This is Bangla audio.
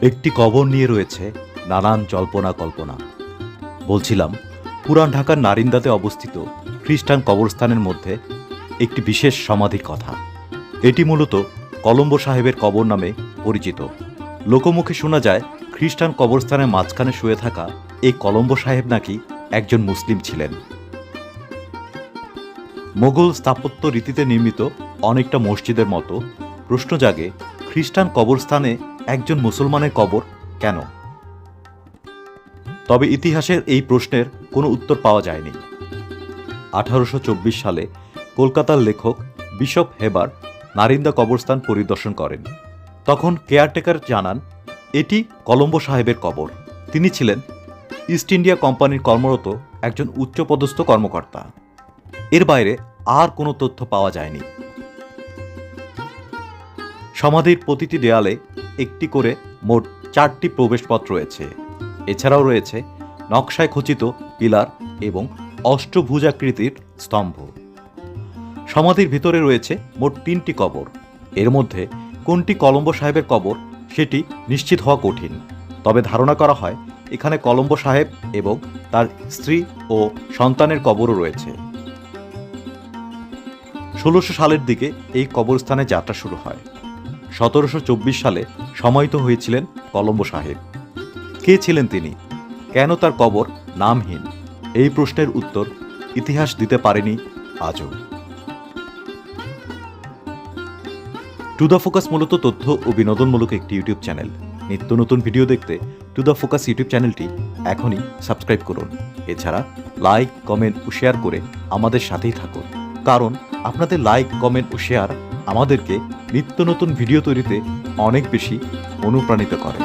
একটি কবর নিয়ে রয়েছে নানান জল্পনা কল্পনা। বলছিলাম, পুরান ঢাকার নারিন্দাতে অবস্থিত খ্রিস্টান কবরস্থানের মধ্যে একটি বিশেষ সমাধির কথা। এটি মূলত কলম্বো সাহেবের কবর নামে পরিচিত। লোকমুখে শোনা যায়, খ্রিস্টান কবরস্থানের মাঝখানে শুয়ে থাকা এই কলম্বো সাহেব নাকি একজন মুসলিম ছিলেন। মোগল স্থাপত্য রীতিতে নির্মিত অনেকটা মসজিদের মতো প্রশ্ন জাগে, খ্রিস্টান কবরস্থানে একজন মুসলমানের কবর কেন? তবে ইতিহাসের এই প্রশ্নের কোনো উত্তর পাওয়া যায়নি। 1824 সালে কলকাতার লেখক বিশপ হেবার নারিন্দা কবরস্থান পরিদর্শন করেন। তখন কেয়ারটেকার জানান, এটি কলম্বো সাহেবের কবর। তিনি ছিলেন ইস্ট ইন্ডিয়া কোম্পানির কর্মরত একজন উচ্চপদস্থ কর্মকর্তা। এর বাইরে আর কোনো তথ্য পাওয়া যায়নি। সমাধির প্রতিটি দেয়ালে একটি করে মোট 4টি প্রবেশপথ রয়েছে। এছাড়াও রয়েছে নকশায় খচিত পিলার এবং অষ্টভুজাকৃতির স্তম্ভ। সমাধির ভিতরে রয়েছে মোট 3টি কবর। এর মধ্যে কোনটি কলম্বো সাহেবের কবর সেটি নিশ্চিত হওয়া কঠিন। তবে ধারণা করা হয় এখানে কলম্বো সাহেব এবং তার স্ত্রী ও সন্তানের কবরও রয়েছে। 1600 সালের দিকে এই কবরস্থানে যাত্রা শুরু হয়। 1724 সালে সমাহিত হয়েছিলেন কলম্বো সাহেব। কে ছিলেন তিনি? কেন তার কবর নামহীন? এই প্রশ্নের উত্তর ইতিহাস দিতে পারেনি আজও। টু দ্য ফোকাস মূলত তথ্য ও বিনোদনমূলক একটি ইউটিউব চ্যানেল। নিত্য নতুন ভিডিও দেখতে টু দ্য ফোকাস ইউটিউব চ্যানেলটি এখনই সাবস্ক্রাইব করুন। এছাড়া লাইক, কমেন্ট ও শেয়ার করে আমাদের সাথেই থাকুন, কারণ আপনাদের লাইক, কমেন্ট ও শেয়ার আমাদেরকে নিত্য নতুন ভিডিও তৈরিতে অনেক বেশি অনুপ্রাণিত করে।